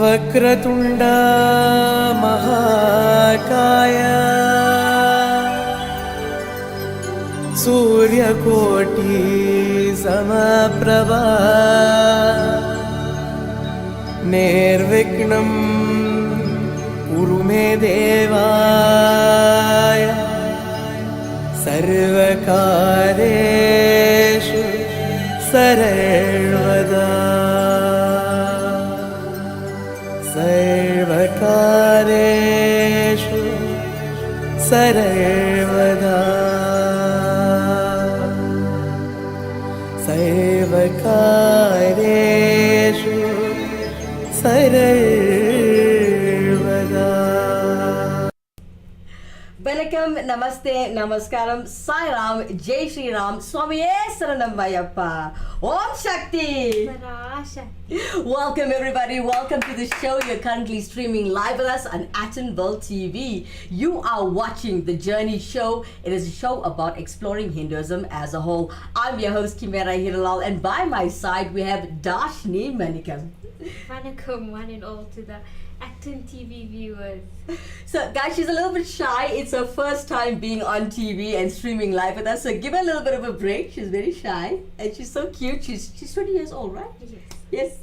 वक्रतुण्ड महाकाय सूर्यकोटि समप्रभा निर्विघ्नं कुरु मे देवाय सर्वकार्येषु सर्वदा सर्वकार्येषु सर्वदा सर्वकार्येषु सर्वदा. Manikam, Namaste, Namaskaram, Sai Ram, Jai Shri Ram, Swamiye Saranam Vayappa, Om Shakti. Welcome everybody, welcome to the show. You're currently streaming live with us on Atonville TV. You are watching The Journey Show. It is a show about exploring Hinduism as a whole. I'm your host Kimera, Heeralal, and by my side we have Dashnee Manikam. Manikam, one and all, to the Aton TV viewers. So guys, she's a little bit shy. It's her first time being on TV and streaming live with us. So give her a little bit of a break. She's very shy and she's so cute. She's 20 years old, right? Yes. Yes.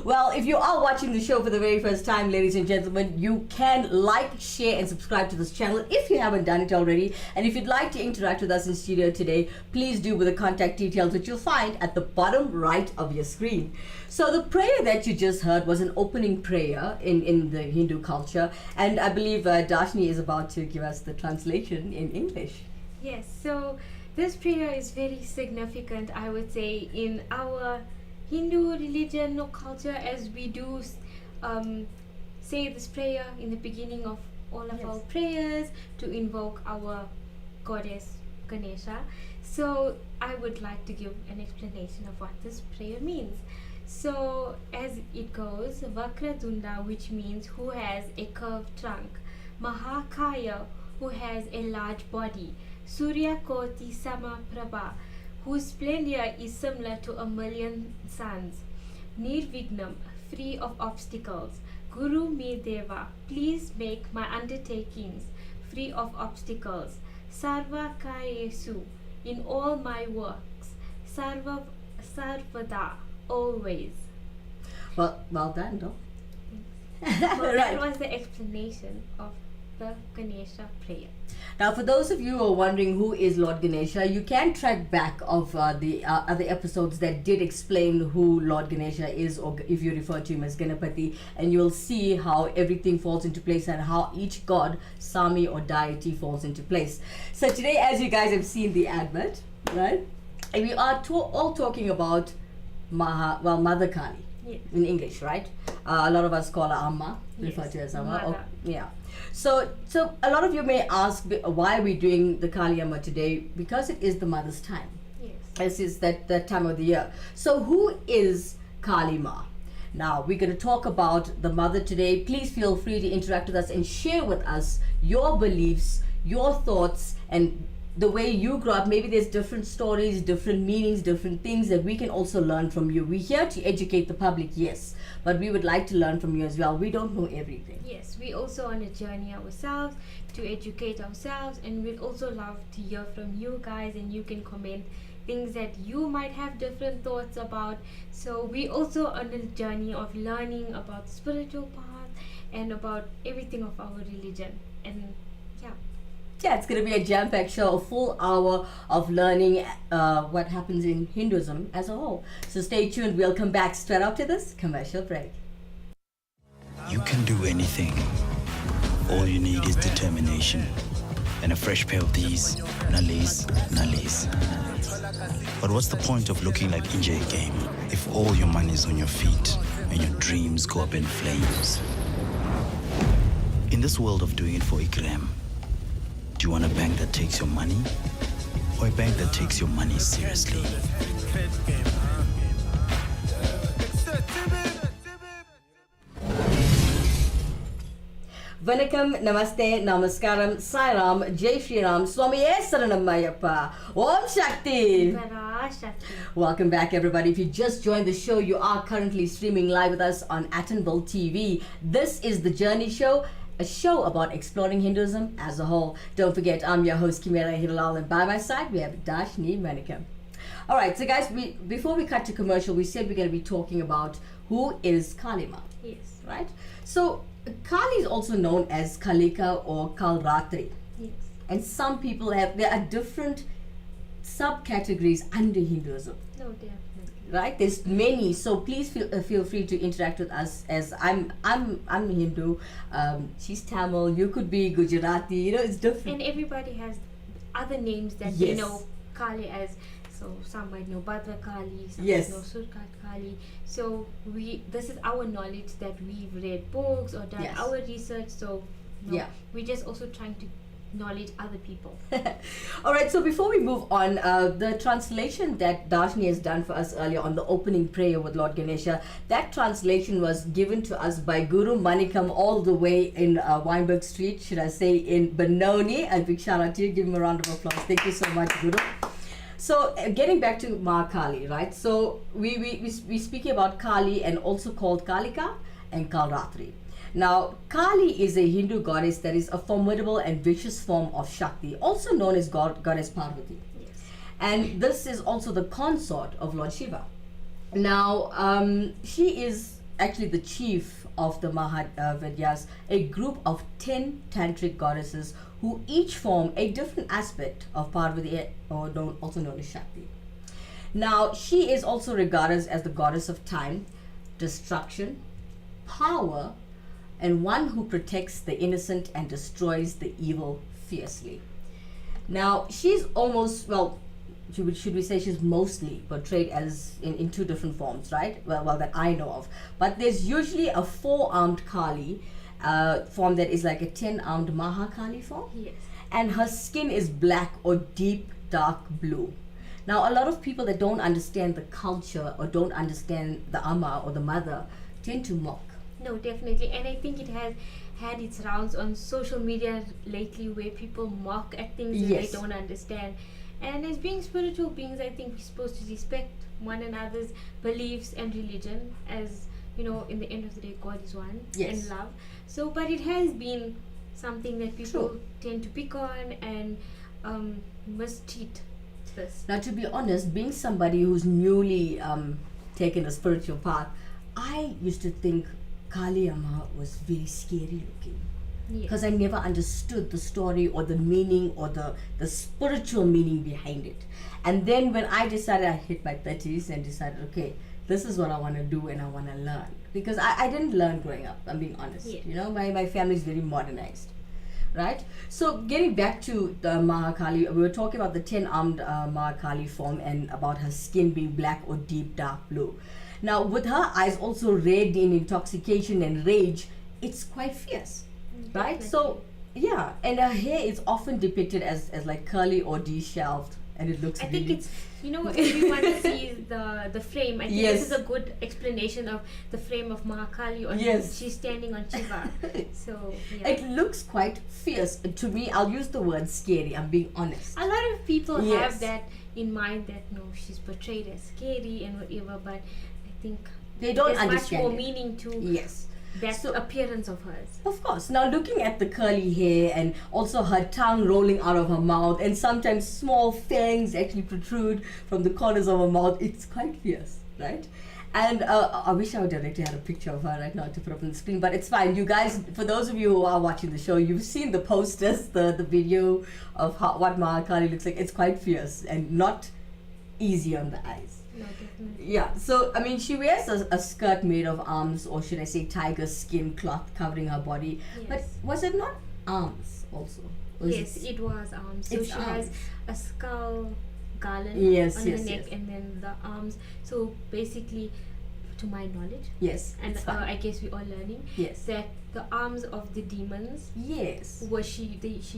Well, if you are watching the show for the very first time, ladies and gentlemen, you can like, share and subscribe to this channel if you haven't done it already. And if you'd like to interact with us in studio today, please do with the contact details which you'll find at the bottom right of your screen. So the prayer that you just heard was an opening prayer in the Hindu culture. And I believe Dashnee is about to give us the translation in English. Yes, so this prayer is very significant, I would say, in our Hindu religion or culture, as we do say this prayer in the beginning of all of our prayers to invoke our goddess Ganesha. So I would like to give an explanation of what this prayer means. So as it goes, Vakratunda, which means who has a curved trunk, Mahakaya, who has a large body, Surya Koti Samaprabha, whose splendor is similar to 1,000,000 suns, Nirvignam, free of obstacles, Guru Me Deva, please make my undertakings free of obstacles, Sarva Kayesu, in all my works, Sarvada, always. Well done, though. Well, that was the explanation of the Ganesha prayer. Now, for those of you who are wondering who is Lord Ganesha, you can track back of the other episodes that did explain who Lord Ganesha is, or if you refer to him as Ganapati, and you'll see how everything falls into place and how each god, Sami or deity falls into place. So today, as you guys have seen the advert, right, and we are all talking about Mother Kali. Yes. in English, right? A lot of us call her Amma, refer Yes, to as Amma. mother. Yeah. So a lot of you may ask why we're doing the Kali Amma today, because it is the mother's time. Yes. This is that time of the year. So who is Kali Ma? Now we're going to talk about the mother today. Please feel free to interact with us and share with us your beliefs, your thoughts, and the way you grew up. Maybe there's different stories, different meanings, different things that we can also learn from you. We're here to educate the public, yes, but we would like to learn from you as well. We don't know everything. Yes, we also on a journey ourselves to educate ourselves, and we'd also love to hear from you guys, and you can comment things that you might have different thoughts about. So we also on a journey of learning about the spiritual path and about everything of our religion. And Yeah, it's going to be a jam-packed show, a full hour of learning what happens in Hinduism as a whole. So stay tuned. We'll come back straight after this commercial break. You can do anything. All you need is determination. And a fresh pair of these, Nallis. But what's the point of looking like Injay game if all your money is on your feet and your dreams go up in flames? In this world of doing it for Ikram, do you want a bank that takes your money or a bank that takes your money seriously? Manikam, Namaste, Namaskaram, Sai Ram, Jai Shri Ram, Swami Saranammayappa, Om Shakti. Parashakti. Welcome back, everybody. If you just joined the show, you are currently streaming live with us on Attenville TV. This is The Journey Show, a show about exploring Hinduism as a whole. Don't forget, I'm your host, Kimera, Heeralal, and by my side, we have Dashnee, Manikam. All right, so guys, before we cut to commercial, we said we're going to be talking about who is Kali Ma, Yes. right? So, Kali is also known as Kalika or Kalratri. Yes. And some people there are different subcategories under Hinduism, No, definitely. right? There's many, so please feel free to interact with us. As I'm Hindu, she's Tamil, you could be Gujarati, you know, it's different. And everybody has other names that Yes. they know Kali as. So some might know Bhadra Kali, some Yes. might know Surkat Kali. So this is our knowledge that we've read books or done Yes. our research. So Yeah. we're just also trying to knowledge other people. All right, so before we move on, the translation that Dashnee has done for us earlier on the opening prayer with Lord Ganesha, that translation was given to us by Guru Manikam all the way in Weinberg Street, should I say, in Benoni. A big shout out to you. Give him a round of applause. Thank you so much, Guru. So getting back to Ma Kali, right? So we speaking about Kali, and also called Kalika and Kalratri. Now, Kali is a Hindu goddess that is a formidable and vicious form of Shakti, also known as Goddess Parvati. Yes. And this is also the consort of Lord Shiva. Now, she is actually the chief of the Mahavidyas, a group of 10 tantric goddesses who each form a different aspect of Parvati, or also known as Shakti. Now, she is also regarded as the goddess of time, destruction, power, and one who protects the innocent and destroys the evil fiercely. Now, she's almost, well, should we say she's mostly portrayed as in two different forms, right? Well, that I know of. But there's usually a 4-armed Kali form that is like a 10-armed Mahakali form. Yes. And her skin is black or deep dark blue. Now, a lot of people that don't understand the culture or don't understand the Amma or the mother tend to mock. No, definitely. And I think it has had its rounds on social media lately where people mock at things that Yes. they don't understand. And as being spiritual beings, I think we're supposed to respect one another's beliefs and religion. As you know, in the end of the day, God is one Yes. and love. So, but it has been something that people True. tend to pick on and mistreat this. Now, to be honest, being somebody who's newly taken a spiritual path, I used to think Kali Amma was very scary looking, Yes. because I never understood the story or the meaning or the spiritual meaning behind it. And then when I decided, I hit my 30s and decided, okay, this is what I want to do and I want to learn. Because I didn't learn growing up, I'm being honest. Yeah. You know, my family is very modernized. Right? So getting back to the Mahakali, we were talking about the 10-armed Mahakali form and about her skin being black or deep dark blue. Now, with her eyes also red in intoxication and rage, it's quite fierce, right? So, yeah, and her hair is often depicted as like curly or disheveled, and it looks I really... think it's, everyone sees the frame. I think Yes. this is a good explanation of the frame of Mahakali. Yes. She's standing on Shiva. So, yeah. It looks quite fierce. To me, I'll use the word scary, I'm being honest. A lot of people Yes. have that in mind, that no, she's portrayed as scary and whatever, but I think They don't there's much understand more it. meaning to Yes. that So- appearance of hers. Of course. Now, looking at the curly hair and also her tongue rolling out of her mouth, and sometimes small fangs actually protrude from the corners of her mouth, it's quite fierce, right? And I wish our director had a picture of her right now to put up on the screen, but it's fine. You guys, for those of you who are watching the show, you've seen the posters, the video of what Mahakali looks like. It's quite fierce and not easy on the eyes. No, definitely. Yeah, so I mean, she wears a skirt made of arms, or should I say tiger skin cloth covering her body. Yes. But was it not arms also? Was Yes, it was arms. So It's she arms. has a skull garland Yes, on yes, her neck, yes. and then the arms. So basically, to my knowledge, Yes, and it's fine. I guess we are learning Yes. that the arms of the demons Yes. was she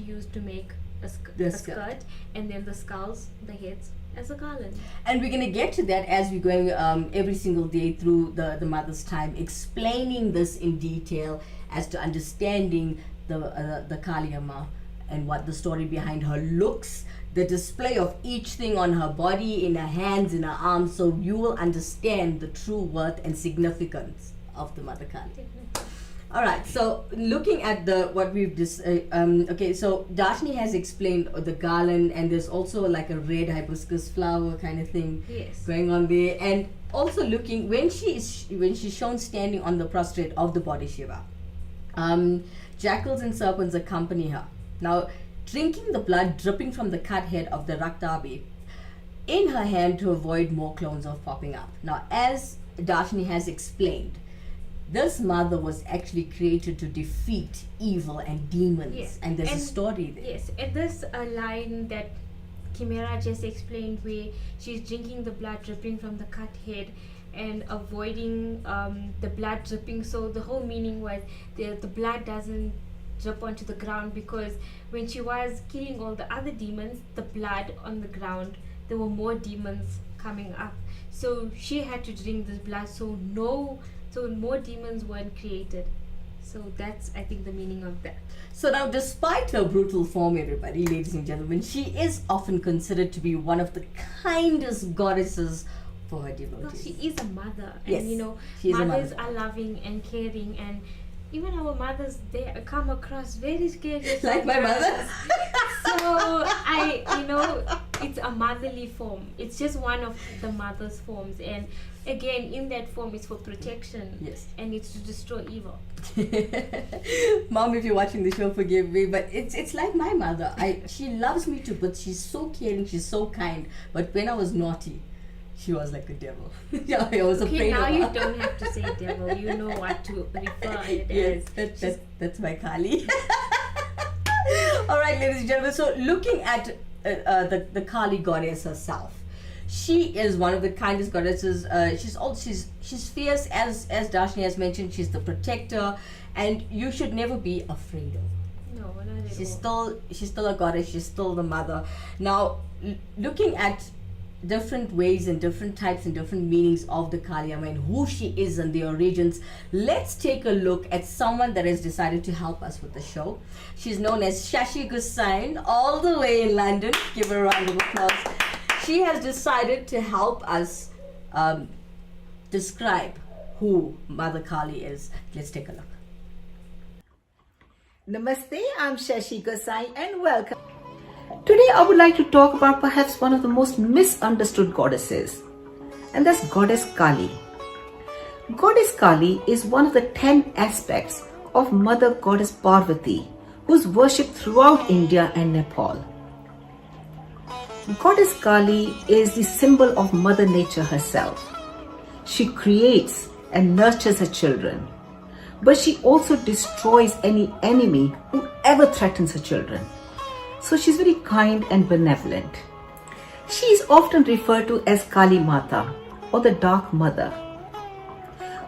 used to make The a skirt. skirt, and then the skulls, the heads, as a garland. And we're going to get to that as we're going every single day through the Mother's Time, explaining this in detail as to understanding the Kali Amma and what the story behind her looks, the display of each thing on her body, in her hands, in her arms, so you will understand the true worth and significance of the Mother Kali. All right, so looking at what we've okay, so Dashnee has explained the garland, and there's also like a red hibiscus flower kind of thing Yes. going on there, and also looking when she's shown standing on the prostrate of the body Shiva, jackals and serpents accompany her. Now, drinking the blood dripping from the cut head of the Raktabi in her hand to avoid more clones of popping up. Now, as Dashnee has explained, this mother was actually created to defeat evil and demons. Yes. And there's a And- story there. Yes, and this line that Kimera just explained, where she's drinking the blood dripping from the cut head and avoiding the blood dripping. So the whole meaning was the blood doesn't drip onto the ground, because when she was killing all the other demons, the blood on the ground, there were more demons coming up. So she had to drink this blood, so more demons weren't created. So that's, I think, the meaning of that. So now, despite her brutal form, everybody, ladies and gentlemen, she is often considered to be one of the kindest goddesses for her Well, devotees. she is a mother, Yes, and she is a mothers mother. are loving and caring, and even our mothers, they come across very scary. Like my mother? So it's a motherly form. It's just one of the mother's forms, and again, in that form, it's for protection. Yes. And it's to destroy evil. Mom, if you're watching the show, forgive me, but it's like my mother. She loves me too, but she's so caring, she's so kind. But when I was naughty, she was like a devil. Yeah, I was Okay, afraid now of you her. don't have to say devil. You know what to refer it Yes, as. that's my Kali. All right, ladies and gentlemen. So, looking at the Kali goddess herself, she is one of the kindest goddesses. She's fierce, as Dashnee has mentioned. She's the protector, and you should never be afraid of her. No, not at all. She's still a goddess. She's still the mother. Now, looking at different ways and different types and different meanings of the Kali Amma and who she is and the origins, let's take a look at someone that has decided to help us with the show. She's known as Shashi Gusain, all the way in London. Give her a round of applause. She has decided to help us describe who Mother Kali is. Let's take a look. Namaste, I'm Shashi Gosai and welcome. Today I would like to talk about perhaps one of the most misunderstood goddesses, and that's Goddess Kali. Goddess Kali is one of the 10 aspects of Mother Goddess Parvati, who's worshipped throughout India and Nepal. Goddess Kali is the symbol of Mother Nature herself. She creates and nurtures her children, but she also destroys any enemy who ever threatens her children. So she's very kind and benevolent. She is often referred to as Kali Mata or the Dark Mother.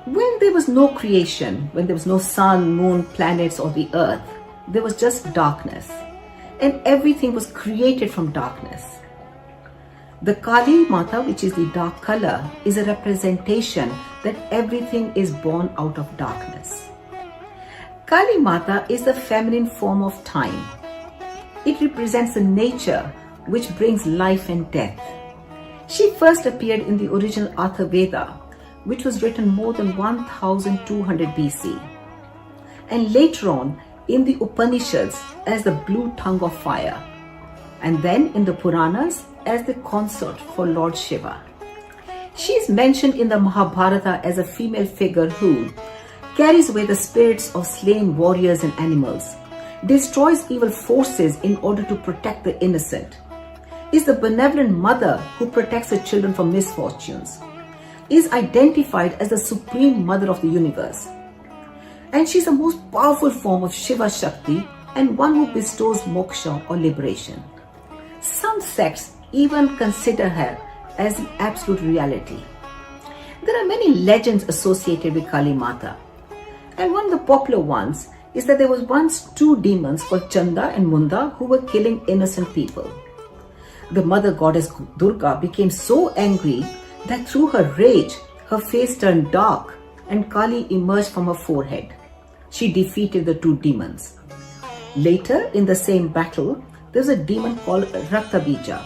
When there was no creation, when there was no sun, moon, planets or the earth, there was just darkness. And everything was created from darkness. The Kali Mata, which is the dark color, is a representation that everything is born out of darkness. Kali Mata is the feminine form of time. It represents the nature which brings life and death. She first appeared in the original Atha Veda, which was written more than 1200 BC, and later on in the Upanishads as the blue tongue of fire, and then in the Puranas as the consort for Lord Shiva. She is mentioned in the Mahabharata as a female figure who carries away the spirits of slain warriors and animals, destroys evil forces in order to protect the innocent, is the benevolent mother who protects her children from misfortunes, is identified as the supreme mother of the universe. And she is the most powerful form of Shiva Shakti and one who bestows moksha or liberation. Some sects even consider her as the absolute reality. There are many legends associated with Kali Mata, and one of the popular ones is that there was once two demons called Chanda and Munda who were killing innocent people. The mother goddess Durga became so angry that through her rage, her face turned dark and Kali emerged from her forehead. She defeated the two demons. Later, in the same battle, there was a demon called Raktabija,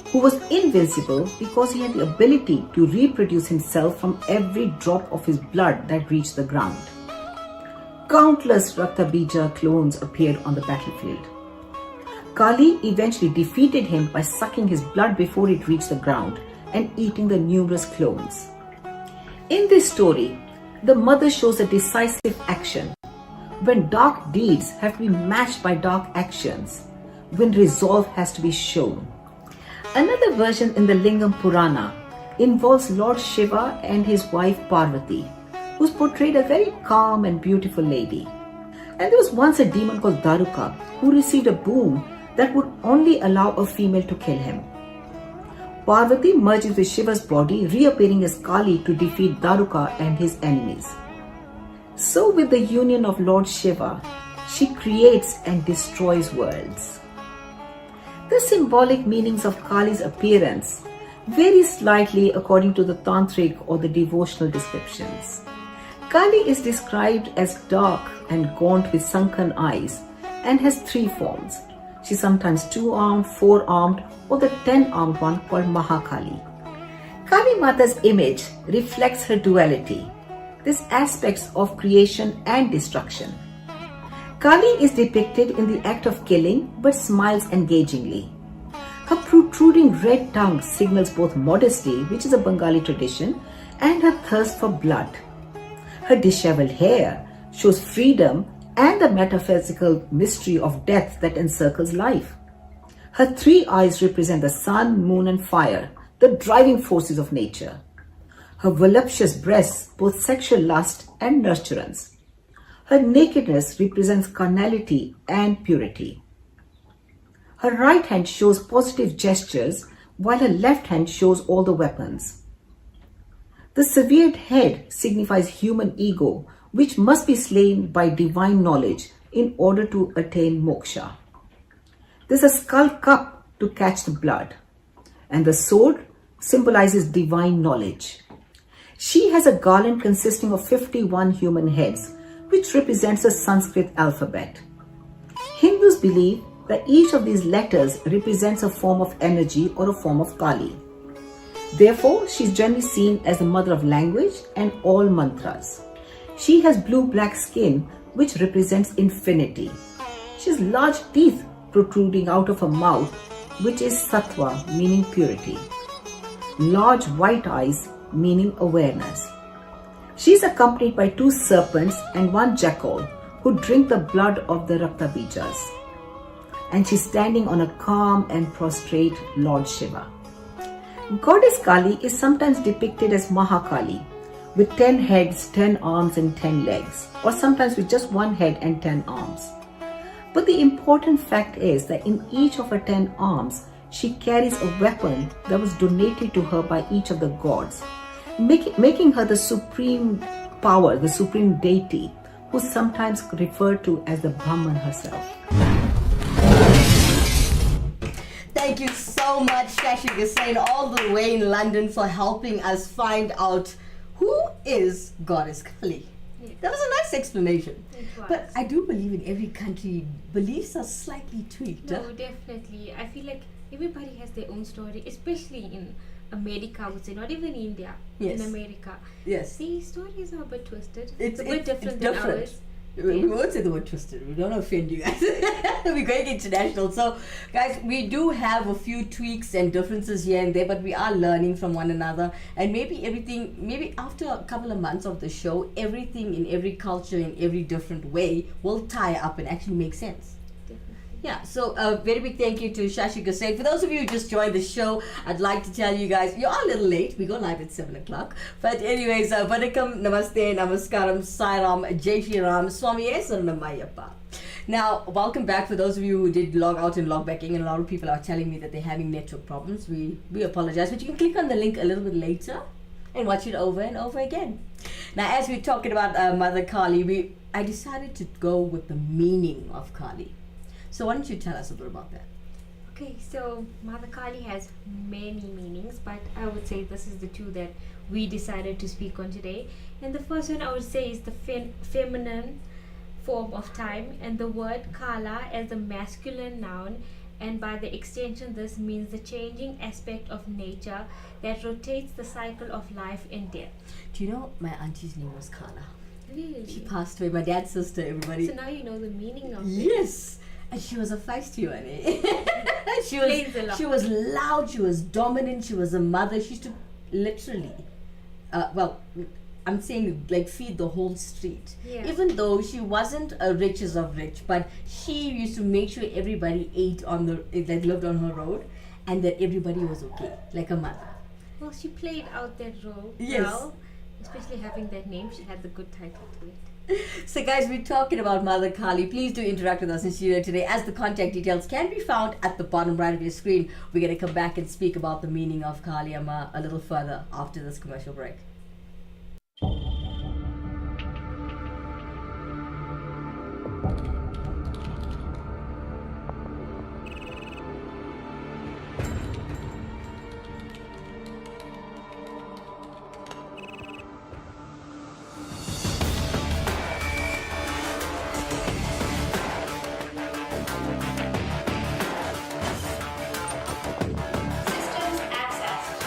who was invincible because he had the ability to reproduce himself from every drop of his blood that reached the ground. Countless Raktabija clones appeared on the battlefield. Kali eventually defeated him by sucking his blood before it reached the ground and eating the numerous clones. In this story, the mother shows a decisive action when dark deeds have to be matched by dark actions, when resolve has to be shown. Another version in the Lingam Purana involves Lord Shiva and his wife Parvati, who's portrayed as a very calm and beautiful lady. And there was once a demon called Daruka who received a boon that would only allow a female to kill him. Parvati merges with Shiva's body, reappearing as Kali to defeat Daruka and his enemies. So with the union of Lord Shiva, she creates and destroys worlds. The symbolic meanings of Kali's appearance vary slightly according to the tantric or the devotional descriptions. Kali is described as dark and gaunt with sunken eyes and has three forms. She's sometimes two-armed, four-armed, or the 10-armed one called Mahakali. Kali Mata's image reflects her duality, these aspects of creation and destruction. Kali is depicted in the act of killing but smiles engagingly. Her protruding red tongue signals both modesty, which is a Bengali tradition, and her thirst for blood. Her disheveled hair shows freedom and the metaphysical mystery of death that encircles life. Her three eyes represent the sun, moon and fire, the driving forces of nature. Her voluptuous breasts, both sexual lust and nurturance. Her nakedness represents carnality and purity. Her right hand shows positive gestures, while her left hand shows all the weapons. The severed head signifies human ego, which must be slain by divine knowledge in order to attain moksha. There's a skull cup to catch the blood, and the sword symbolizes divine knowledge. She has a garland consisting of 51 human heads, which represents the Sanskrit alphabet. Hindus believe that each of these letters represents a form of energy or a form of Kali. Therefore, she is generally seen as the mother of language and all mantras. She has blue-black skin, which represents infinity. She has large teeth protruding out of her mouth, which is sattva, meaning purity. Large white eyes, meaning awareness. She is accompanied by two serpents and one jackal who drink the blood of the Raktabijas. And she's standing on a calm and prostrate Lord Shiva. Goddess Kali is sometimes depicted as Mahakali, with 10 heads, 10 arms and 10 legs, or sometimes with just one head and 10 arms. But the important fact is that in each of her 10 arms, she carries a weapon that was donated to her by each of the gods, making her the supreme power, the supreme deity, who is sometimes referred to as the Brahman herself. Thank you so much, Shashi Gasain, all the way in London, for helping us find out who is Goddess Kali. Yes. That was a nice explanation. It was. But I do believe in every country, beliefs are slightly tweaked. No, definitely. I feel like everybody has their own story, especially in America, I would say, not even India, Yes. in America. Yes. The stories are a bit twisted. It's a bit it's different than different. ours. We won't say the word twisted. We don't offend you guys. We're going international. So, guys, we do have a few tweaks and differences here and there, but we are learning from one another. And maybe after a couple of months of the show, everything in every culture, in every different way, will tie up and actually make sense. Yeah, so a very big thank you to Shashi Gasain. For those of you who just joined the show, I'd like to tell you guys, you are a little late. We go live at 7 o'clock. But anyways, Manikam, Namaste, Namaskaram, Sairam, Jai Shri Ram, Swami Saranam. Now, welcome back for those of you who did log out and log back in. And a lot of people are telling me that they're having network problems. We apologize, but you can click on the link a little bit later and watch it over and over again. Now, as we're talking about Mother Kali, I decided to go with the meaning of Kali. So why don't you tell us a bit about that? Okay, so Mother Kali has many meanings, but I would say this is the two that we decided to speak on today. And the first one I would say is the feminine form of time, and the word Kala as a masculine noun, and by the extension this means the changing aspect of nature that rotates the cycle of life and death. Do you know my auntie's name was Kala? Really? She passed away. My dad's sister, everybody. So now you know the meaning of it. Yes. And she was a feisty one, eh? Explains a lot. She was loud, she was dominant, she was a mother. She used to literally, I'm saying like feed the whole street. Yeah. Even though she wasn't a richest of rich, but she used to make sure everybody ate that lived on her road, and that everybody was okay, like a mother. Well, she played out that role Yes. well, especially having that name. She had the good title to it. So guys, we're talking about Mother Kali. Please do interact with us in studio today, as the contact details can be found at the bottom right of your screen. We're going to come back and speak about the meaning of Kali Amma a little further after this commercial break. Systems accessed.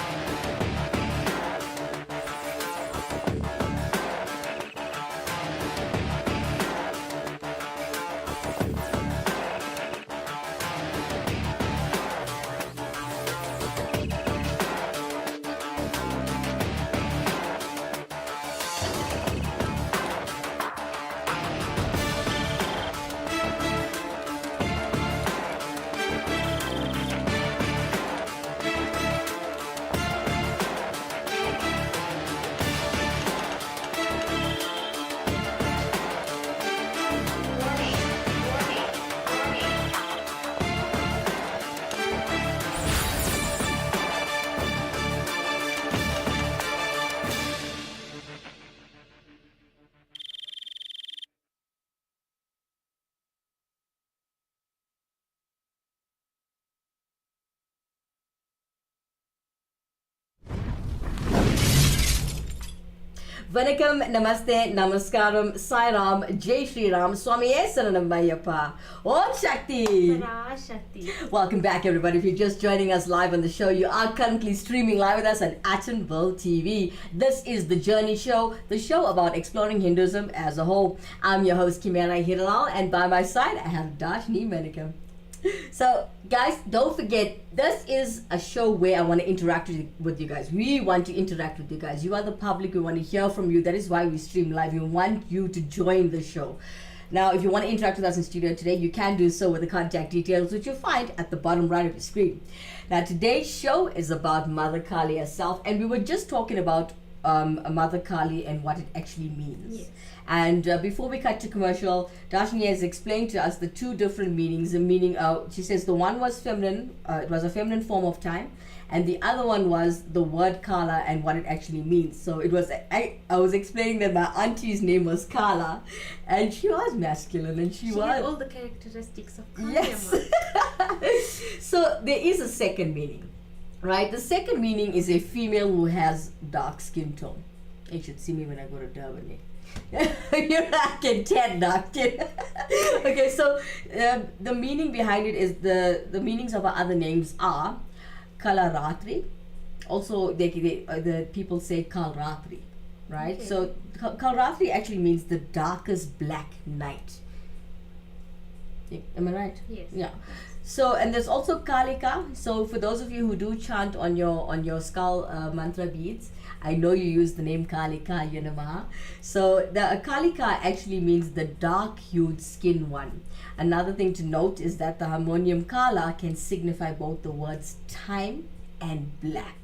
Manikam, Namaste, Namaskaram, Sairam, Jai Shri Ram, Swami Saranam. Om Shakti. Parashakti. Welcome back, everybody. If you're just joining us live on the show, you are currently streaming live with us on Atonville TV. This is The Journey Show, the show about exploring Hinduism as a whole. I'm your host, Kimera Heeralal, and by my side, I have Dashnee Manikam. So, guys, don't forget, this is a show where I want to interact with you guys. We want to interact with you guys. You are the public. We want to hear from you. That is why we stream live. We want you to join the show. Now, if you want to interact with us in studio today, you can do so with the contact details, which you'll find at the bottom right of your screen. Now, today's show is about Mother Kali herself, and we were just talking about Mother Kali and what it actually means. Yes. And before we cut to commercial, Dashnee has explained to us the two different meanings. The meaning, she says the one was feminine, it was a feminine form of time, and the other one was the word Kala and what it actually means. So it was, I was explaining that my auntie's name was Kala, and she was masculine, and she was... had all the characteristics of Kali. Yes. So there is a second meaning, right? The second meaning is a female who has dark skin tone. You should see me when I go to Durban. You're not getting tan dark skin. Okay, so the meaning behind it is the meanings of our other names are Kalaratri. Also, the people say Kalratri, right? Okay. So Kalratri actually means the darkest black night. Am I right? Yes. Yeah. So, and there's also Kalika. So for those of you who do chant on your skull mantra beads, I know you use the name Kalika, Yanamaha. So the Kalika actually means the dark-hued skin one. Another thing to note is that the harmonium Kala can signify both the words time and black.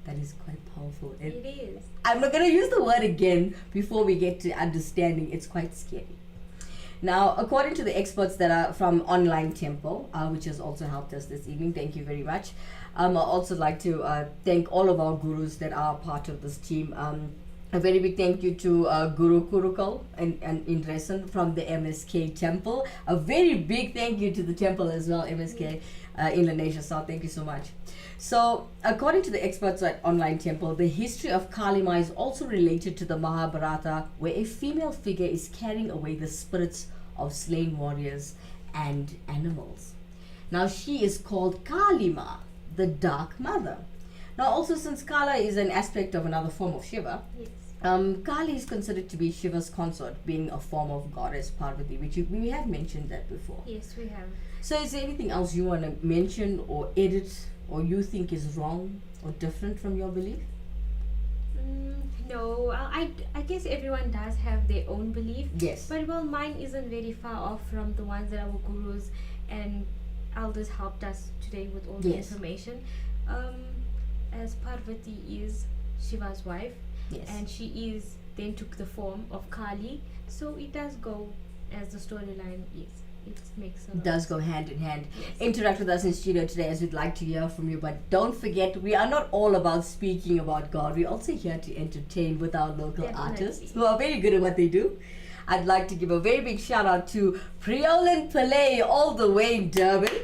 That is quite powerful. It is. I'm not going to use the word again before we get to understanding. It's quite scary. Now, according to the experts that are from Online Temple, which has also helped us this evening, thank you very much. I'd also like to thank all of our gurus that are part of this team. A very big thank you to Guru Kurukal and Indresan from the MSK Temple. A very big thank you to the temple as well, MSK in Lanesha. So thank you so much. So, according to the experts at Online Temple, the history of Kalima is also related to the Mahabharata, where a female figure is carrying away the spirits of slain warriors and animals. Now, she is called Kalima, the Dark Mother. Now, also since Kala is an aspect of another form of Shiva, Yes. Kali is considered to be Shiva's consort, being a form of goddess Parvati, which we have mentioned that before. Yes, we have. So, is there anything else you want to mention or edit, or you think is wrong or different from your belief? No, I guess everyone does have their own belief. Yes. But well, mine isn't very far off from the ones that our gurus and elders helped us today with all the Yes. information. As Parvati is Shiva's wife, Yes. and she then took the form of Kali, so it does go as the storyline is. It makes a lot. Does go hand in hand. Yes. Interact with us in studio today as we'd like to hear from you, but don't forget, we are not all about speaking about God. We're also here to entertain with our local Definitely. artists who are very good at what they do. I'd like to give a very big shout out to Priolan Pillay all the way in Durban.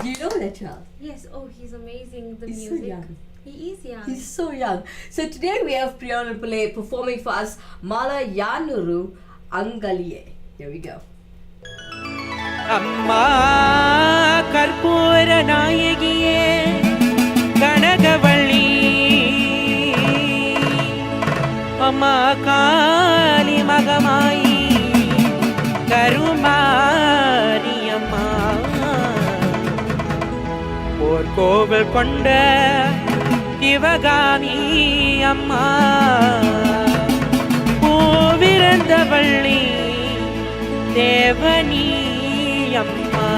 Do you know that child? Yes, oh, he's amazing. The He's so music. young. He is young. He's so young. So today we have Priolan Pillay performing for us Mala Yanuru Angaliye. Here we go. அம்மா கற்பூர நாயகியே கனகவள்ளி அம்மா காளி மகமாயி கருமாரி அம்மா போர் கோவில் கொண்ட சிவகாமி அம்மா பூவிருந்தவள்ளி தேவனி அம்மா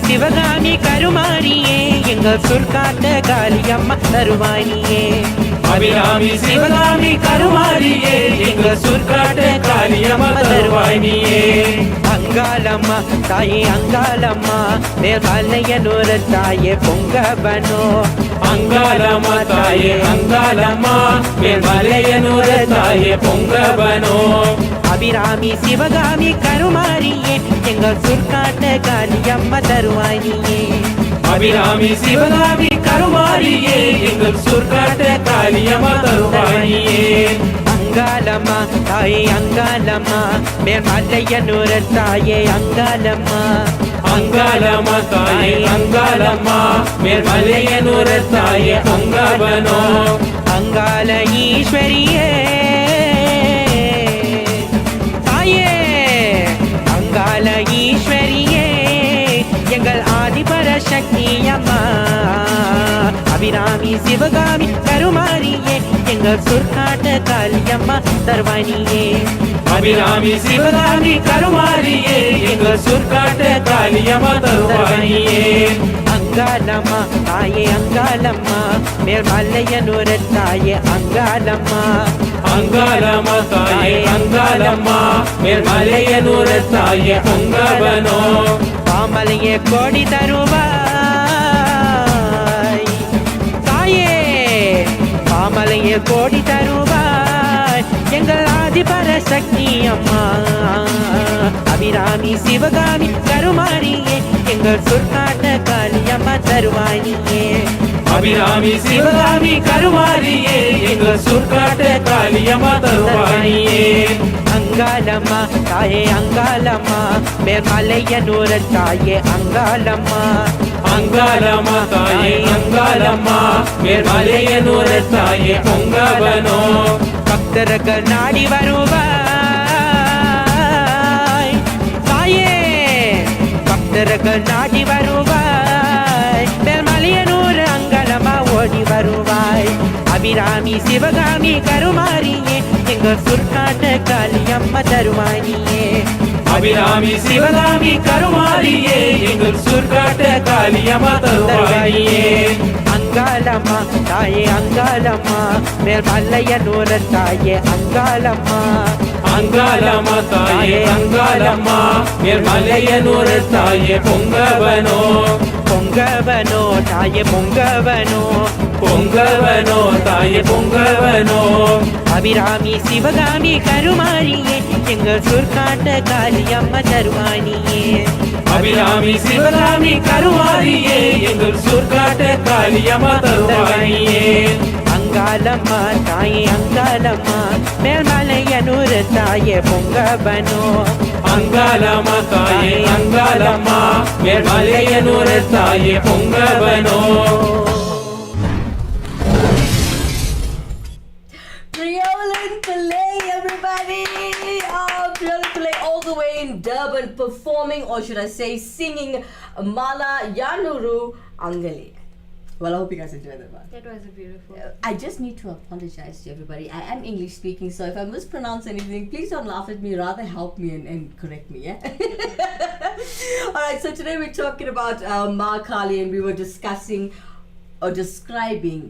சிவகாமி கருமாரியே எங்கள் சொற்காட்ட காளியம்மா தருவாணியே அபிராமி சிவகாமி கருமாரியே எங்கள் சொற்காட்ட காளியம்மா தருவாணியே அங்காளம்மா தாயே அங்காளம்மா மேல்மலையனூர் தாயே பொங்கவனோ அங்காளம்மா தாயே அங்காளம்மா மேல்மலையனூர் தாயே பொங்கவனோ அபிராமி சிவகாமி கருமாரியே எங்கள் சொற்காட்ட காளியம்மா தருவாணியே அபிராமி சிவகாமி கருமாரியே எங்கள் சொற்காட்ட காளியம்மா தருவாணியே அங்காளம்மா தாயே அங்காளம்மா மேல்மலையனூர் தாயே அங்காளம்மா ಅಂಗಾಲಮ್ಮ ತಾಯೇ ಅಂಗಾಲಮ್ಮ ಮೇಲ್ಮಲೆಯನೂರ ತಾಯೇ ಅಂಗವನೋ ಅಂಗಾಲ ಈಶ್ವರಿಯೇ தாயே அங்கால ஈஸ்வரியே எங்கள் ஆதிபர சக்தி அம்மா அபிராமி சிவகாமி கருமாரியே எங்கள் சொற்காட்ட காளியம்மா தர்வானியே அபிராமி சிவகாமி கருமாரியே எங்கள் சொற்காட்ட காளியம்மா தர்வானியே அங்காளம்மா தாயே அங்காளம்மா மேல்மலையனூர தாயே அங்காளம்மா அங்காளம்மா தாயே அங்காளம்மா மேல்மலையனூர தாயே அங்கவனோ பாமலையே கோடி தருவாய் தாயே பாமலையே கோடி தருவாய் எங்கள் ஆதிபர சக்தி அம்மா அபிராமி சிவகாமி கருமாரியே எங்கள் சொற்காட்ட காளியம்மா தருவானியே அபிராமி சிவகாமி கருமாரியே எங்கள் சொற்காட்ட காளியம்மா தருவானியே அங்காளம்மா தாயே அங்காளம்மா மேல்மலையனூர தாயே அங்காளம்மா அங்காளம்மா தாயே அங்காளம்மா மேல்மலையனூர தாயே பொங்கவனோ பக்தர்கள் நாடி வருவாய் தாயே பக்தர்கள் நாடி வருவாய் மேல்மலையனூர் அங்காளம்மா ஓடி வருவாய் அபிராமி சிவகாமி கருமாரியே எங்கள் சொற்காட்ட காளியம்மா தருவானியே அபிராமி சிவகாமி கருமாரியே எங்கள் சொற்காட்ட காளியம்மா தருவானியே அங்காளம்மா தாயே அங்காளம்மா மேல்மலையனூர தாயே அங்காளம்மா அங்காளம்மா தாயே அங்காளம்மா மேல்மலையனூர தாயே பொங்கவனோ பொங்கவனோ தாயே பொங்கவனோ பொங்கவனோ தாயே பொங்கவனோ அபிராமி சிவகாமி கருமாரியே எங்கள் சொற்காட்ட காளியம்மா தருவானியே அபிராமி சிவகாமி கருமாரியே எங்கள் சொற்காட்ட காளியம்மா தருவானியே அங்காளம்மா தாயே அங்காளம்மா மேல்மலையனூர தாயே பொங்கவனோ அங்காளம்மா தாயே அங்காளம்மா மேல்மலையனூர தாயே பொங்கவனோ Durban performing, or should I say singing, Mala Yanuru Angale. Well, I hope you guys enjoyed that one. That was a beautiful. I just need to apologize to everybody. I am English speaking, so if I mispronounce anything, please don't laugh at me. Rather help me and correct me, yeah? Alright, so today we're talking about Ma Kali, and we were discussing or describing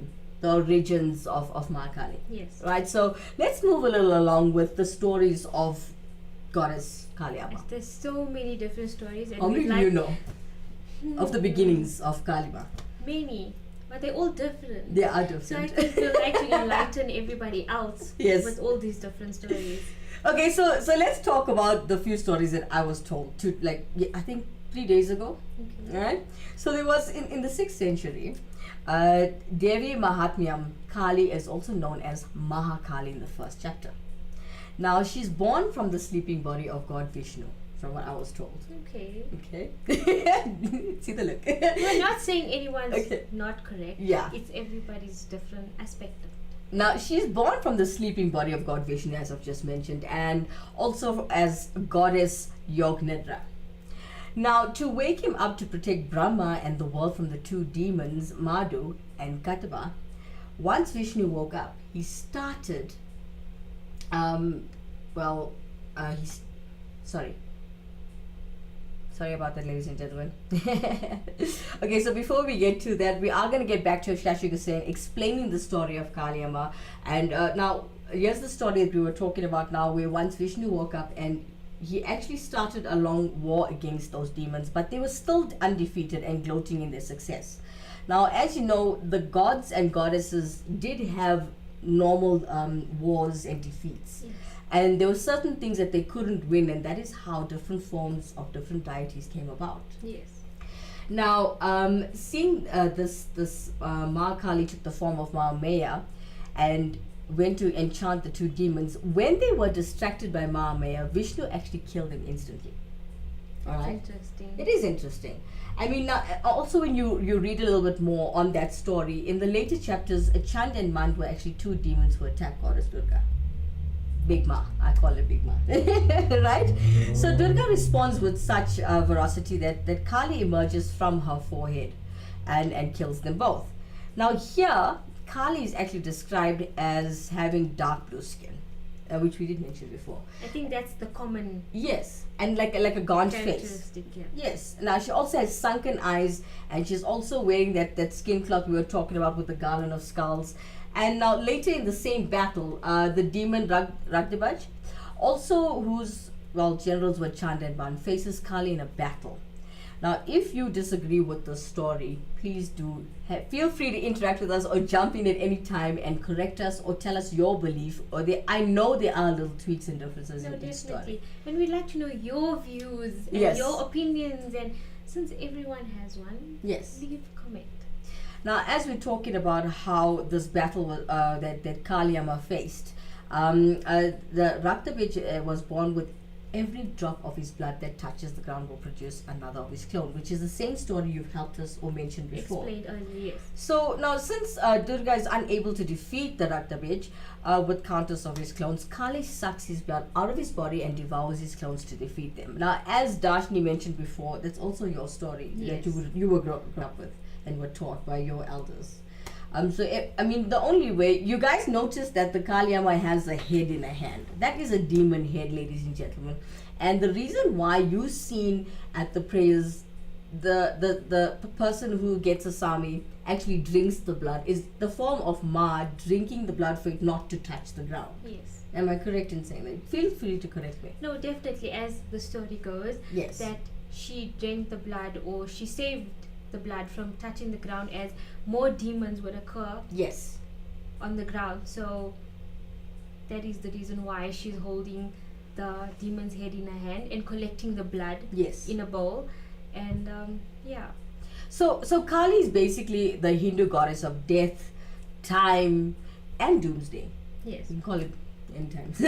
the origins of Ma Kali. Yes. Right, so let's move a little along with the stories of Goddess Kali Amma. There's so many different stories. And How many do you know of the beginnings of Kali Ma? Many, but they're all different. They are So I different. would like to enlighten everybody else Yes. with all these different stories. Okay, so let's talk about the few stories that I was told to, like, I think 3 days ago. Okay. Alright, so there was in the 6th century, Devi Mahatmyam Kali is also known as Mahakali in the first chapter. Now she's born from the sleeping body of God Vishnu, from what I was told. Okay. Okay, see the look. We're not saying anyone's Okay. not correct. Yeah. It's everybody's different aspect of it. Now she's born from the sleeping body of God Vishnu, as I've just mentioned, and also as goddess Yognidra. Now, to wake him up to protect Brahma and the world from the two demons, Madhu and Kataba, once Vishnu woke up, he started, sorry about that, ladies and gentlemen. Okay, so before we get to that, we are going to get back to Shashika Hussain explaining the story of Kali Amma. And now, here's the story that we were talking about now, where once Vishnu woke up and he actually started a long war against those demons, but they were still undefeated and gloating in their success. Now, as you know, the gods and goddesses did have normal wars and defeats. Yes. And there were certain things that they couldn't win, and that is how different forms of different deities came about. Yes. Now, seeing this Ma Kali took the form of Ma Maya and went to enchant the two demons. When they were distracted by Ma Maya, Vishnu actually killed them instantly. All right. Interesting. It is interesting. I mean, also when you read a little bit more on that story, in the later chapters, Chand and Mand were actually two demons who attacked Goddess Durga. Big Ma, I call it Big Ma, right? So Durga responds with such ferocity that Kali emerges from her forehead and kills them both. Now here, Kali is actually described as having dark blue skin, which we did mention before. I think that's the common Yes, and like a gaunt face. characteristic. Yeah. Yes. Now she also has sunken eyes, and she's also wearing that skin cloth we were talking about with the garland of skulls. And now later in the same battle, the demon Ragdabaj, also whose generals were Chand and Ban, faces Kali in a battle. Now, if you disagree with the story, please do feel free to interact with us or jump in at any time and correct us or tell us your belief. I know there are little tweaks and differences No, in this story. definitely. And we'd like to know your views and Yes. your opinions, and since everyone has one, Yes. leave a comment. Now, as we're talking about how this battle was, that Kali Amma faced, the Raktabij was born with every drop of his blood that touches the ground will produce another of his clone, which is the same story you've helped us or mentioned before. Explained earlier, yes. So now, since Durga is unable to defeat the Raktabij with counters of his clones, Kali sucks his blood out of his body and devours his clones to defeat them. Now, as Dashnee mentioned before, that's also your story that you were grown up with and were taught by your elders. The only way you guys notice that the Kali Amma has a head in a hand. That is a demon head, ladies and gentlemen. And the reason why you've seen at the prayers, the person who gets a sami actually drinks the blood is the form of Ma drinking the blood for it not to touch the ground. Yes. Am I correct in saying that? Feel free to correct me. No, definitely. As the story goes, Yes. that she drank the blood, or she saved the blood from touching the ground, as more demons would occur Yes. on the ground. So that is the reason why she's holding the demon's head in her hand and collecting the blood Yes. in a bowl. And yeah. So Kali is basically the Hindu goddess of death, time, and doomsday. Yes. You can call it end times.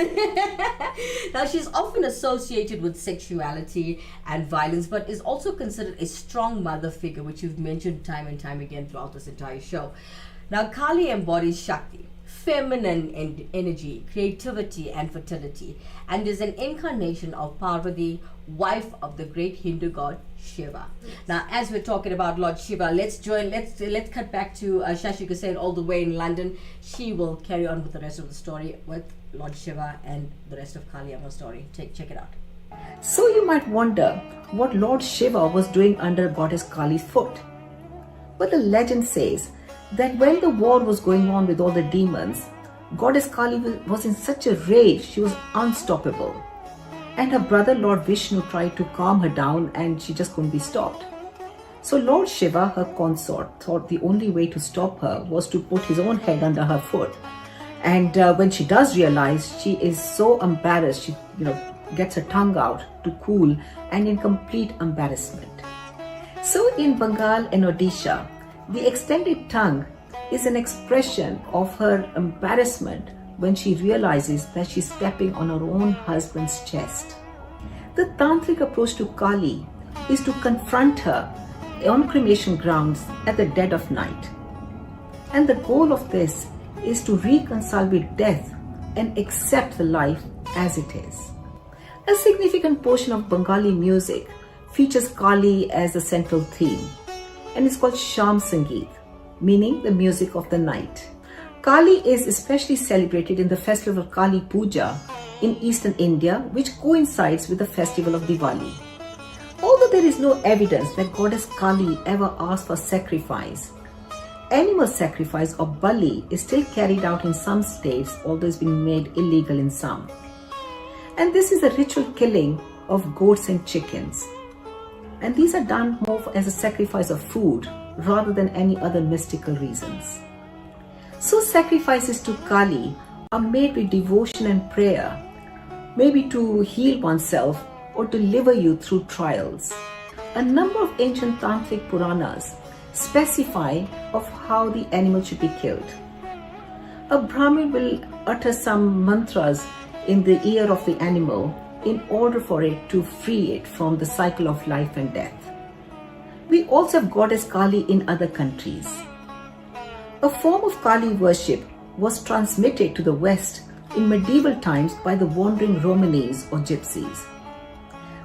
Now, she's often associated with sexuality and violence, but is also considered a strong mother figure, which you've mentioned time and time again throughout this entire show. Now, Kali embodies Shakti, feminine energy, creativity, and fertility, and is an incarnation of Parvati, wife of the great Hindu god Shiva. Now, as we're talking about Lord Shiva, let's cut back to Shashi Gussain all the way in London. She will carry on with the rest of the story with Lord Shiva and the rest of Kali Amma's story. Check it out. So you might wonder what Lord Shiva was doing under Goddess Kali's foot. But the legend says that when the war was going on with all the demons, Goddess Kali was in such a rage, she was unstoppable. And her brother Lord Vishnu tried to calm her down, and she just couldn't be stopped. So Lord Shiva, her consort, thought the only way to stop her was to put his own head under her foot. And when she does realize, she is so embarrassed, she gets her tongue out to cool and in complete embarrassment. So in Bengal and Odisha, the extended tongue is an expression of her embarrassment when she realizes that she's stepping on her own husband's chest. The tantric approach to Kali is to confront her on cremation grounds at the dead of night. And the goal of this is to reconcile with death and accept the life as it is. A significant portion of Bengali music features Kali as a central theme, and it's called Sham Sangeet, meaning the music of the night. Kali is especially celebrated in the festival Kali Puja in eastern India, which coincides with the festival of Diwali. Although there is no evidence that Goddess Kali ever asked for sacrifice, animal sacrifice or bali is still carried out in some states, although it's been made illegal in some. And this is a ritual killing of goats and chickens. And these are done more as a sacrifice of food rather than any other mystical reasons. So sacrifices to Kali are made with devotion and prayer, maybe to heal oneself or deliver you through trials. A number of ancient tantric Puranas specify of how the animal should be killed. A Brahmin will utter some mantras in the ear of the animal in order for it to free it from the cycle of life and death. We also have goddess Kali in other countries. A form of Kali worship was transmitted to the West in medieval times by the wandering Romanes or gypsies.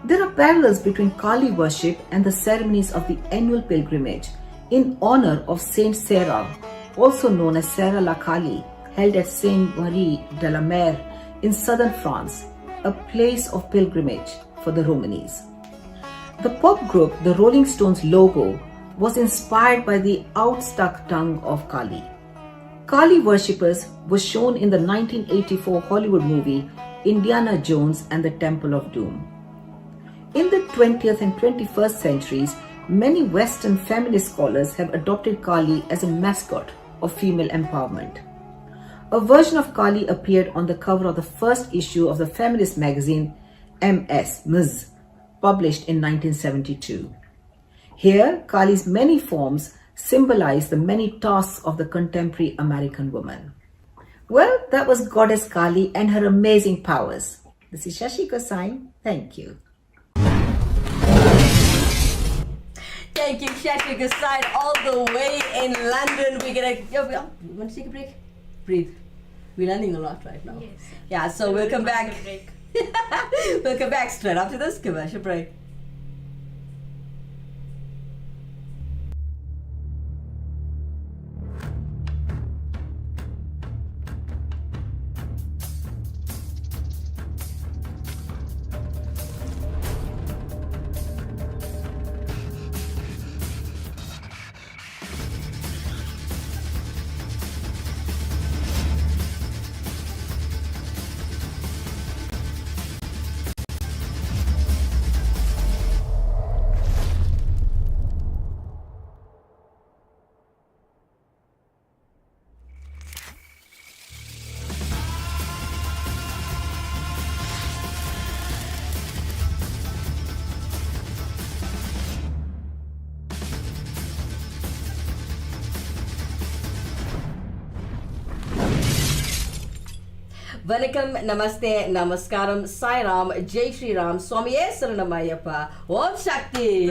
There are parallels between Kali worship and the ceremonies of the annual pilgrimage in honor of Saint Sarah, also known as Sarah la Kali, held at Saint Marie de la Mer in southern France, a place of pilgrimage for the Romanes. The pop group The Rolling Stones logo was inspired by the outstuck tongue of Kali. Kali worshippers were shown in the 1984 Hollywood movie Indiana Jones and the Temple of Doom. In the 20th and 21st centuries, many Western feminist scholars have adopted Kali as a mascot of female empowerment. A version of Kali appeared on the cover of the first issue of the feminist magazine Ms., published in 1972. Here, Kali's many forms symbolize the many tasks of the contemporary American woman. Well, that was Goddess Kali and her amazing powers. This is Shashi Gosai. Thank you. Thank you, Shashi Gosai, all the way in London. We're gonna. You want to take a break? Breathe. We're learning a lot right now. Yes. Yeah, so we'll come back. Break. We'll come back straight after this commercial break. Manikam, Namaste, Namaskaram, Sai Ram, Jai Shri Ram, Swami Saranamayappa, Om Shakti.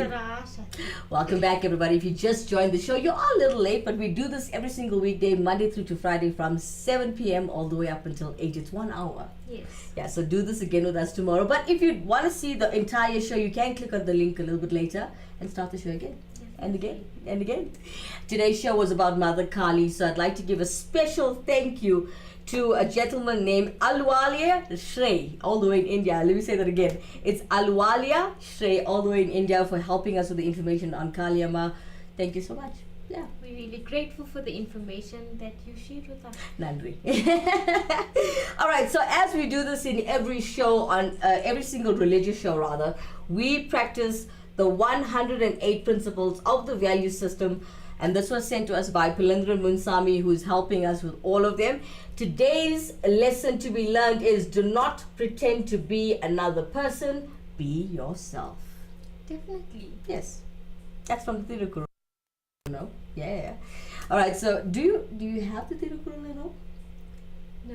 Welcome back, everybody. If you just joined the show, you're all a little late, but we do this every single weekday, Monday through to Friday, from 7 p.m. all the way up until 8. It's 1 hour. Yes. Yeah, so do this again with us tomorrow. But if you want to see the entire show, you can click on the link a little bit later and start the show again. And again, and again. Today's show was about Mother Kali, so I'd like to give a special thank you to a gentleman named Alwalia Shrey, all the way in India. Let me say that again. It's Alwalia Shrey, all the way in India, for helping us with the information on Kali Amma. Thank you so much. Yeah. We're really grateful for the information that you shared with us. Nandri. All right, so as we do this in every show, on every single religious show rather, we practice the 108 principles of the value system. And this was sent to us by Palindran Munsami, who is helping us with all of them. Today's lesson to be learned is: do not pretend to be another person, be yourself. Definitely. Yes. That's from the Tirukkural. No? Yeah. All right, so do you have the Tirukkural at home?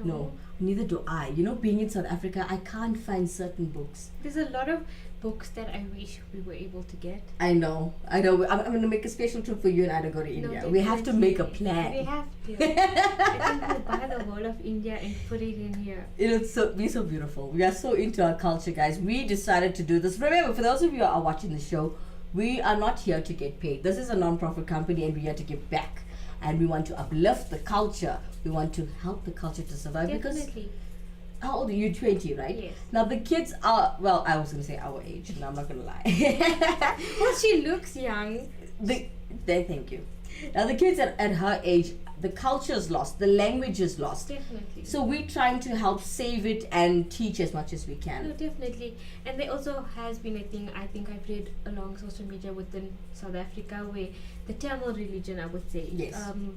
No. Neither do I. You know, being in South Africa, I can't find certain books. There's a lot of books that I wish we were able to get. I know. I'm going to make a special trip for you and I to go to India. We have to make a plan. We have to. I think we'll buy the whole of India and put it in here. It'll be so beautiful. We are so into our culture, guys. We decided to do this. Remember, for those of you who are watching the show, we are not here to get paid. This is a non-profit company and we're here to give back. And we want to uplift the culture. We want to help the culture to survive. Definitely. Because how old are you? 20, right? Yes. Now the kids are, well, I was going to say our age. No, I'm not going to lie. Well, she looks young. Thank you. Now the kids at her age, the culture is lost, the language is lost. Definitely. So we're trying to help save it and teach as much as we can. No, definitely. And there also has been a thing I think I've read along social media within South Africa, where the Tamil religion, I would say, Yes.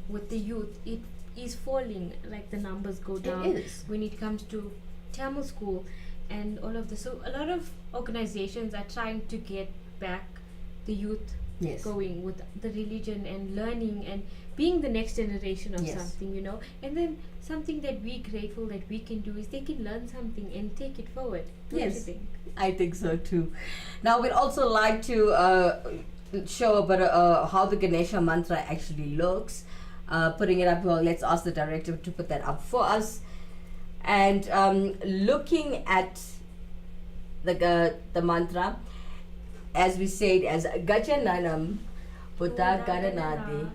with the youth, it is falling. Like the numbers go down is. when it comes to Tamil school and all of this. So a lot of organizations are trying to get back the youth Yes. going with the religion and learning and being the next generation of Yes. something, you know. And then something that we're grateful that we can do is they can learn something and take it forward. Don't you Yes. think? I think so too. Now we'd also like to show a bit how the Ganesha mantra actually looks. Putting it up, well, let's ask the director to put that up for us. And looking at the mantra, as we say it as Gajananam Buddha Gadanadi,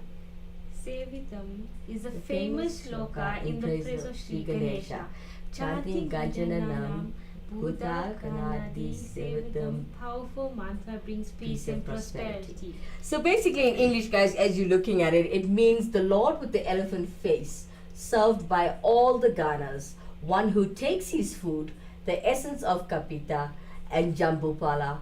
Sevitam is a famous sloka in the praise of Sri Ganesha. Chanting Gajananam Buddha Ganadi Sevitam, powerful mantra brings peace and prosperity. So basically in English, guys, as you're looking at it, it means the Lord with the elephant face, served by all the Ganas, one who takes his food, the essence of Kapita and Jambupala.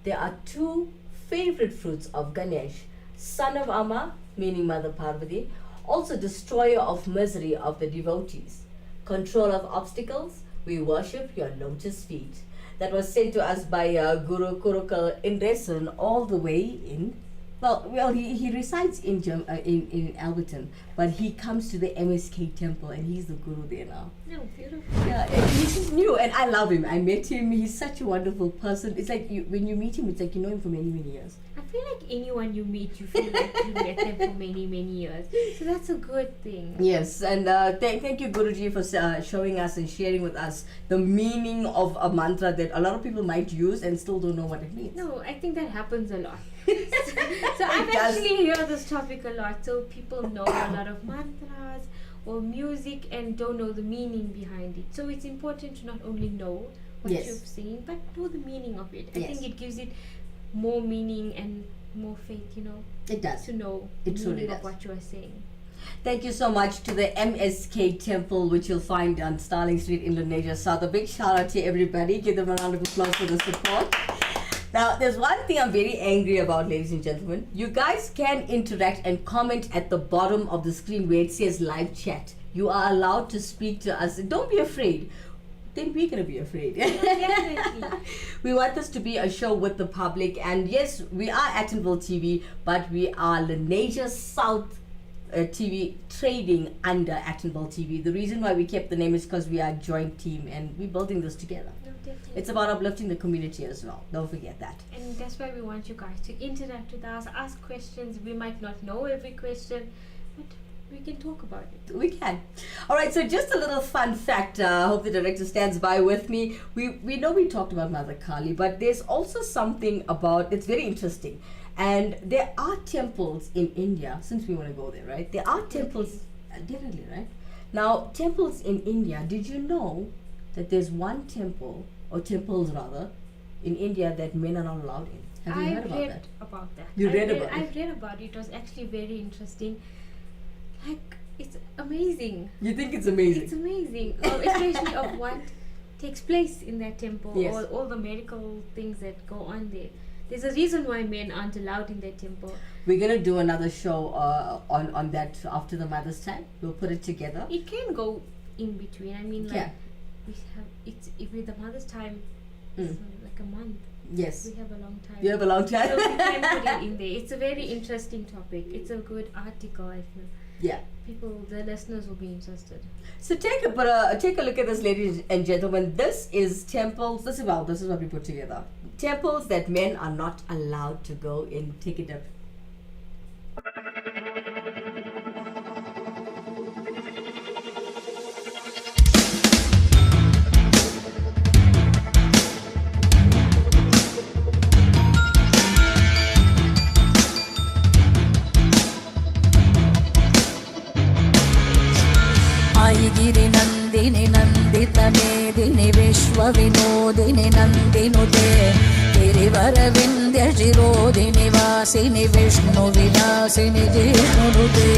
There are two favorite fruits of Ganesh, son of Amma, meaning Mother Parvati, also destroyer of misery of the devotees, control of obstacles. We worship your lotus feet. That was sent to us by Guru Kurukal Indresan all the way in, he resides in Alberton, but he comes to the MSK temple and he's the guru there now. No, beautiful. Yeah, and he's just new and I love him. I met him. He's such a wonderful person. It's like when you meet him, it's like you know him for many, many years. I feel like anyone you meet, you feel like you met them for many, many years. So that's a good thing. Yes, and thank you, Guruji, for showing us and sharing with us the meaning of a mantra that a lot of people might use and still don't know what it means. No, I think that happens a lot. So I've It does. actually heard this topic a lot. So people know a lot of mantras or music and don't know the meaning behind it. So it's important to not only know what Yes. you've seen, but know the meaning of it. I Yes. think it gives it more meaning and more faith, you know, It does. to know It the truly meaning of does. what you are saying. Thank you so much to the MSK Temple, which you'll find on Starling Street, Indonesia South. A big shout out to everybody. Give them a round of applause for the support. Now, there's one thing I'm very angry about, ladies and gentlemen. You guys can interact and comment at the bottom of the screen where it says live chat. You are allowed to speak to us. Don't be afraid. Then we're going to be afraid. Definitely. We want this to be a show with the public. And yes, we are Attenville TV, but we are Lenasia South TV trading under Attenville TV. The reason why we kept the name is because we are a joint team and we're building this together. No, definitely. It's about uplifting the community as well. Don't forget that. And that's why we want you guys to interact with us, ask questions. We might not know every question, but we can talk about it. We can. All right, so just a little fun fact. I hope the director stands by with me. We know we talked about Mother Kali, but there's also something about, it's very interesting. And there are temples in India, since we want to go there, right? There are temples, definitely, right? Now, temples in India, did you know that there's one temple, or temples rather, in India that men are not allowed in? Have you heard about that? About that. You read about it? I've read about it. It was actually very interesting. Like, it's amazing. You think it's amazing? It's amazing. Especially of what takes place in that temple. Yes. All the medical things that go on there. There's a reason why men aren't allowed in that temple. We're going to do another show on that after the Mother's Time. We'll put it together. It can go in between. I mean, like, Yeah. we have, it's, if with the Mother's Time, it's like a month. Yes. We have a long time. You have a long time. So we can put it in there. It's a very interesting topic. It's a good article, I feel. Yeah. People, the listeners will be interested. So take a look at this, ladies and gentlemen. This is temples. This is what we put together. Temples that men are not allowed to go in. Take it up. Giri नन्दिनि नन्दित मेदिनि विश्वविनोदिनि नन्दिनुते गिरिवरविन्द्य शिरोदिनि वासिनि विष्णुविलासिनि जिष्णुनुते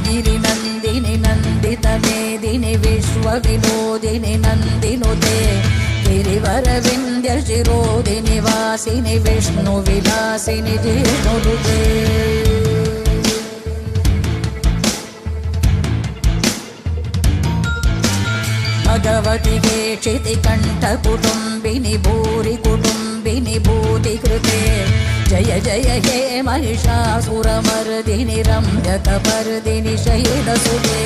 गिरि नन्दिनि नन्दित मेदिनि विश्वविनोदिनि नन्दिनुते गिरिवरविन्द्य शिरोदिनि वासिनि विष्णुविलासिनि जिष्णुनुते भगवति केशिति कण्ठकुटुम्बिनि भूरि कुटुम्बिनि शूलिनि भूतिकृते जय जय हे महिषासुरमर्दिनि रम्यकपर्दिनि शैलसुते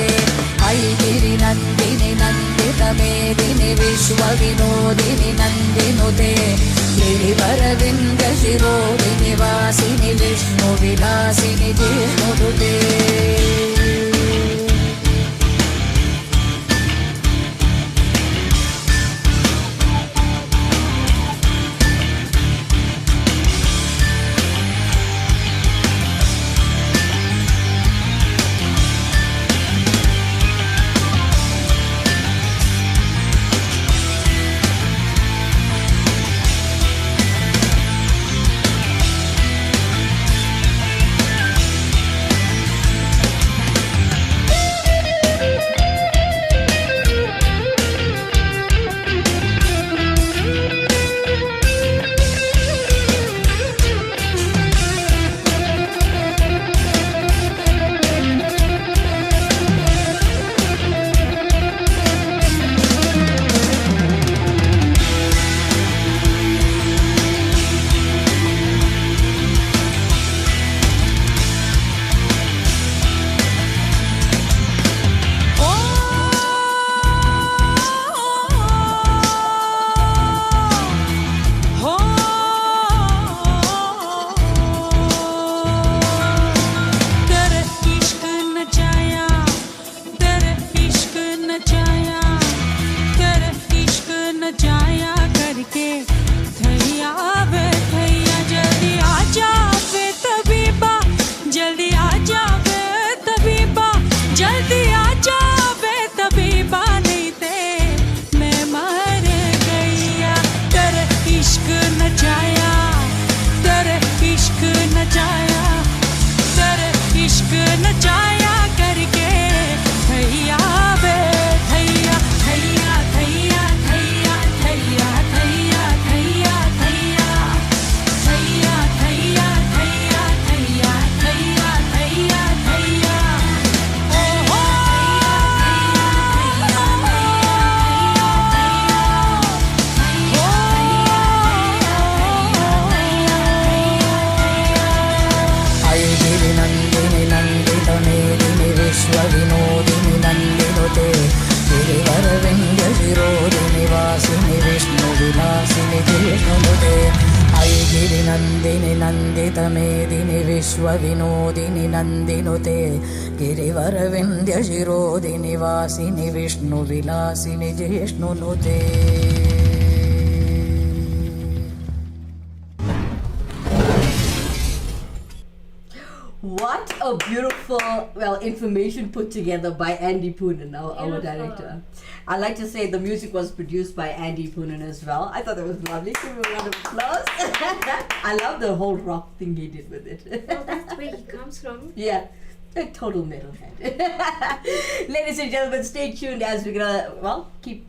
ऐगिरिनन्दिनि नन्दितमेदिनि विश्वविनोदिनि नन्दिनुते गिरिवरविन्द्यशिरोदिनि वासिनि विष्णुविलासिनि जिष्णुनुते नन्दिनि नन्दितमेदिनि विश्वविनोदिनि नन्दिनुते गिरिवरविन्द्यशिरोदिनि वासिनि विष्णुविलासिनि जिष्णुनुते What a beautiful, information put together by Andy Poonen, our director. I like to say the music was produced by Andy Poonen as well. I thought that was lovely. Give him a round of applause. I love the whole rock thing he did with it. Well, that's where he comes from. Yeah. A total metalhead. Ladies and gentlemen, stay tuned as we're gonna,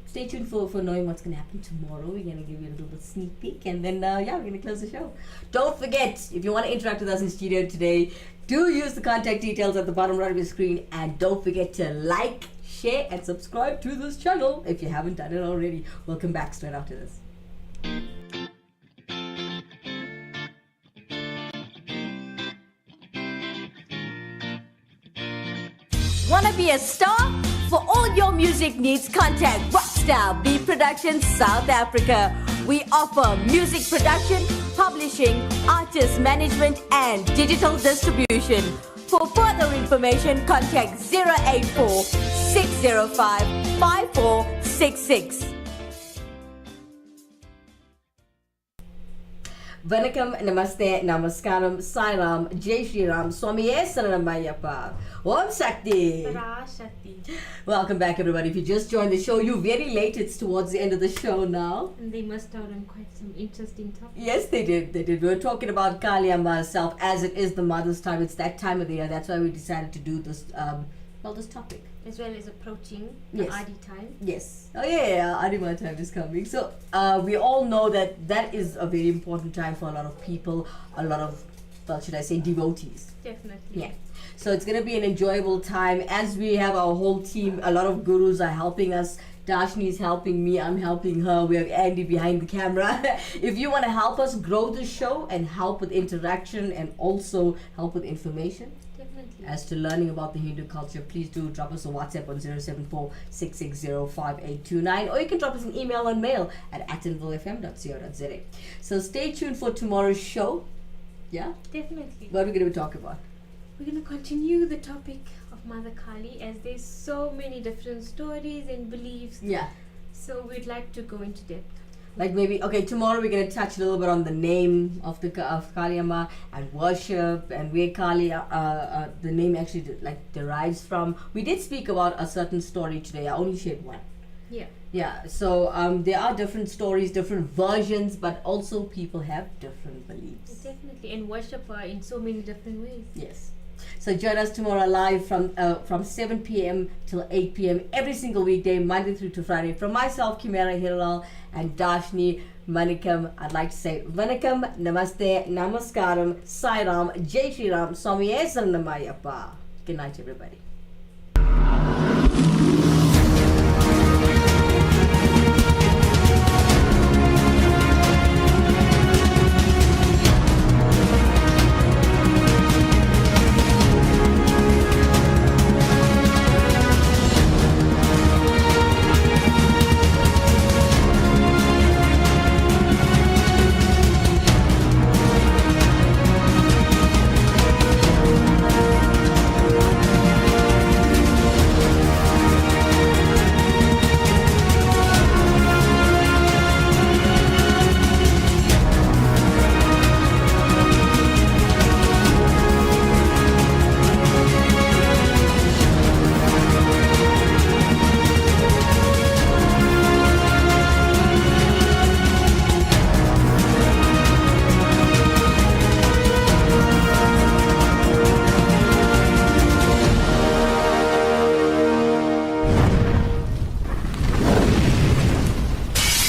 stay tuned for knowing what's gonna happen tomorrow. We're gonna give you a little bit sneak peek and then, we're gonna close the show. Don't forget, if you want to interact with us in studio today, do use the contact details at the bottom right of your screen, and don't forget to like, share, and subscribe to this channel if you haven't done it already. We'll come back straight after this. Wanna be a star? For all your music needs, contact Rockstar Beat Productions South Africa. We offer music production, publishing, artist management, and digital distribution. For further information, contact 084 605 5466. Manikam, Namaste, Namaskaram, Sairam, Jai Shri Ram, Swami Saranamayappa, Om Shakti. Welcome back, everybody. If you just joined the show, you're very late. It's towards the end of the show now. And they must have done quite some interesting topics. Yes, they did. We were talking about Kali Amma herself, as it is the mother's time. It's that time of the year. That's why we decided to do this, this topic. As well as approaching the Adi time. Yes. Oh yeah, Adima time is coming. So we all know that is a very important time for a lot of people, a lot of, should I say, devotees. Definitely. Yeah. So it's going to be an enjoyable time as we have our whole team. A lot of gurus are helping us Dashnee is helping me. I'm helping her. We have Andy behind the camera. If you want to help us grow the show and help with interaction and also help with information Definitely. as to learning about the Hindu culture, please do drop us a WhatsApp on 074-660-5829, or you can drop us an email on mail at atinvillefm.co.za. So stay tuned for tomorrow's show. Yeah? Definitely. What are we going to talk about? We're going to continue the topic of Mother Kali, as there's so many different stories and beliefs. Yeah. So we'd like to go into depth. Like maybe, okay, tomorrow we're going to touch a little bit on the name of Kali Amma and worship and where Kali, the name actually derives from. We did speak about a certain story today. I only shared one. Yeah. Yeah, so there are different stories, different versions, but also people have different beliefs. Definitely. And worship in so many different ways. Yes. So join us tomorrow live from 7 p.m. till 8 p.m. every single weekday, Monday through to Friday. From myself, Kimera, Heeralal, and Dashnee, Manikam, I'd like to say Manikam, Namaste, Namaskaram, Sai Ram, Jai Shri Ram, Swami Esan Namayappa. Good night, everybody.